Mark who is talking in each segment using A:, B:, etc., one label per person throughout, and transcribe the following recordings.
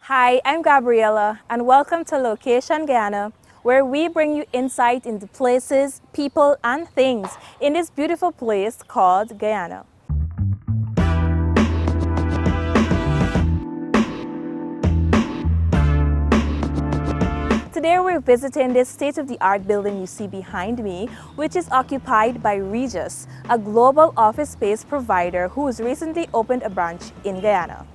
A: Hi, I'm Gabriella, and welcome to Location Guyana, where we bring you insight into places, people, and things in this beautiful place called Guyana. Today we're visiting this state-of-the-art building you see behind me, which is occupied by Regus, a global office space provider who has recently opened a branch in Guyana.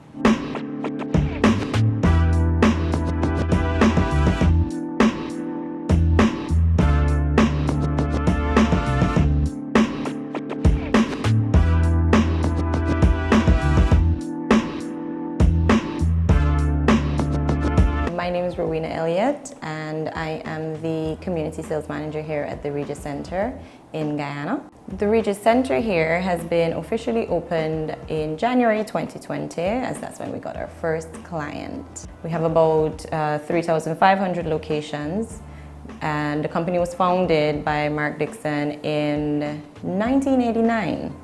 B: My name is Rowena Elliot, and I am the Community Sales Manager here at the Regus Center in Guyana. The Regus Center here has been officially opened in January 2020, as that's when we got our first client. We have about 3,500 locations, and the company was founded by Mark Dixon in 1989.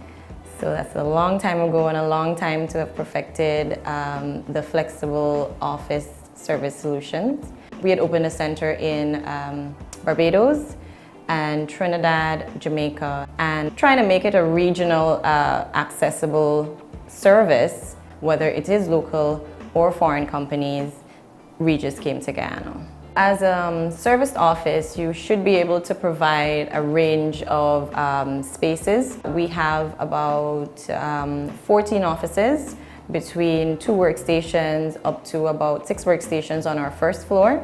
B: So that's a long time ago and a long time to have perfected the flexible office service solutions. We had opened a center in Barbados and Trinidad, Jamaica, and trying to make it a regional accessible service, whether it is local or foreign companies. Regus came to Guyana. As a serviced office, you should be able to provide a range of spaces. We have about 14 offices, between 2 workstations up to about 6 workstations on our first floor.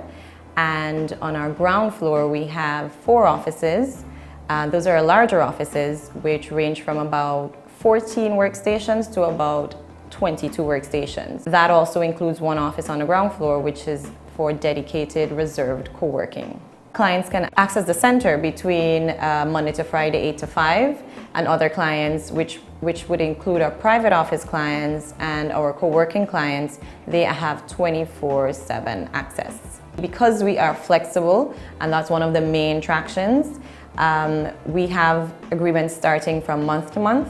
B: And on our ground floor, we have 4 offices. Those are larger offices, which range from about 14 workstations to about 22 workstations. That also includes 1 office on the ground floor, which is for dedicated, reserved co-working. Clients can access the center between Monday to Friday, 8 to 5, and other clients, which would include our private office clients and our co-working clients, they have 24/7 access. Because we are flexible, and that's one of the main attractions, we have agreements starting from month to month,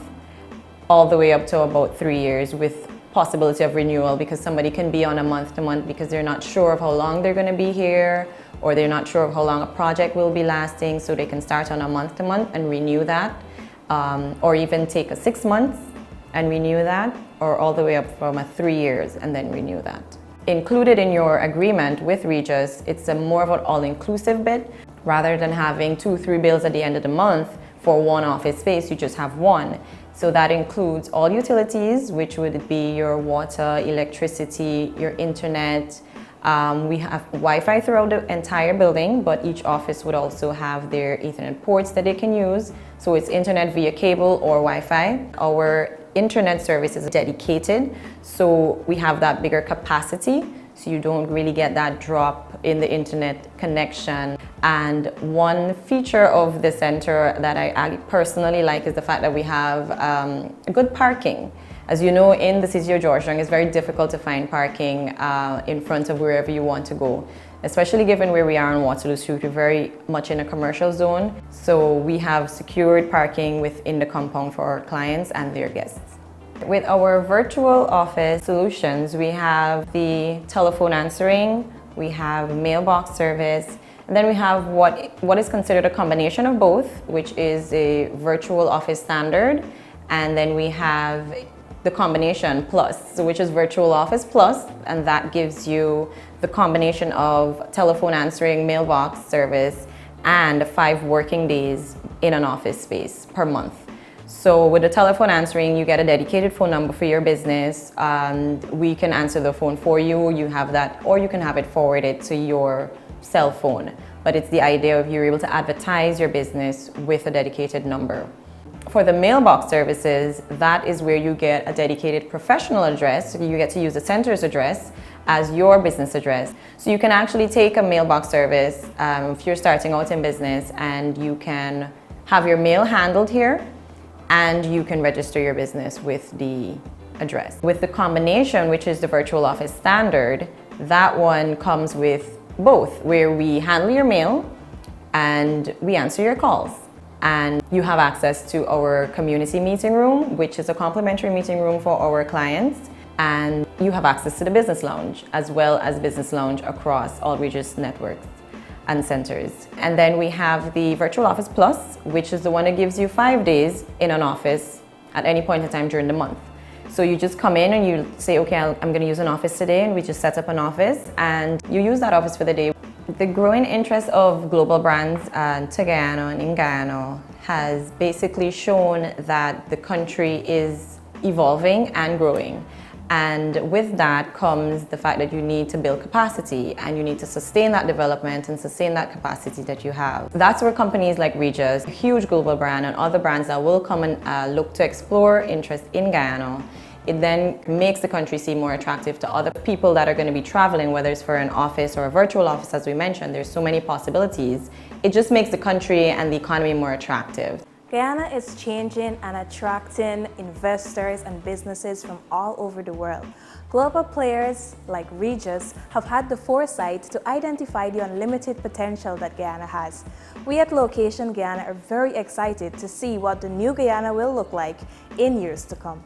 B: all the way up to about 3 years with possibility of renewal, because somebody can be on a month to month because they're not sure of how long they're going to be here, or they're not sure of how long a project will be lasting, so they can start on a month to month and renew that, or even take a 6 months and renew that, or all the way up from 3 years and then renew that. Included in your agreement with Regus, it's a more of an all-inclusive bit. Rather than having 2-3 bills at the end of the month for 1 office space, you just have 1. So that includes all utilities, which would be your water, electricity, your internet. We have Wi-Fi throughout the entire building, but each office would also have their Ethernet ports that they can use. So it's internet via cable or Wi-Fi. Our internet service is dedicated, so we have that bigger capacity, so you don't really get that drop in the internet connection. And one feature of the center that I personally like is the fact that we have good parking. As you know, in the city of Georgetown, it's very difficult to find parking in front of wherever you want to go, especially given where we are on Waterloo Street. We're very much in a commercial zone, so we have secured parking within the compound for our clients and their guests. With our virtual office solutions, we have the telephone answering, we have mailbox service, and then we have what is considered a combination of both, which is a virtual office standard, and then we have the combination plus, which is virtual office plus, and that gives you the combination of telephone answering, mailbox service, and 5 working days in an office space per month. So with the telephone answering, you get a dedicated phone number for your business, and we can answer the phone for you. You have that, or you can have it forwarded to your cell phone. But it's the idea of you're able to advertise your business with a dedicated number. For the mailbox services, that is where you get a dedicated professional address. So you get to use the center's address as your business address. So you can actually take a mailbox service if you're starting out in business, and you can have your mail handled here, and you can register your business with the address. With the combination, which is the virtual office standard, that one comes with both, where we handle your mail and we answer your calls. And you have access to our community meeting room, which is a complimentary meeting room for our clients. And you have access to the business lounge, as well as business lounge across all Regus networks and centers. And then we have the Virtual Office Plus, which is the one that gives you 5 days in an office at any point in time during the month. So you just come in and you say, okay, I'm going to use an office today, and we just set up an office and you use that office for the day. The growing interest of global brands to Guyana and in Guyana has basically shown that the country is evolving and growing. And with that comes the fact that you need to build capacity and you need to sustain that development and sustain that capacity that you have. That's where companies like Regus, a huge global brand, and other brands that will come and look to explore interest in Guyana, it then makes the country seem more attractive to other people that are going to be traveling, whether it's for an office or a virtual office, as we mentioned. There's so many possibilities. It just makes the country and the economy more attractive.
A: Guyana is changing and attracting investors and businesses from all over the world. Global players like Regus have had the foresight to identify the unlimited potential that Guyana has. We at Location Guyana are very excited to see what the new Guyana will look like in years to come.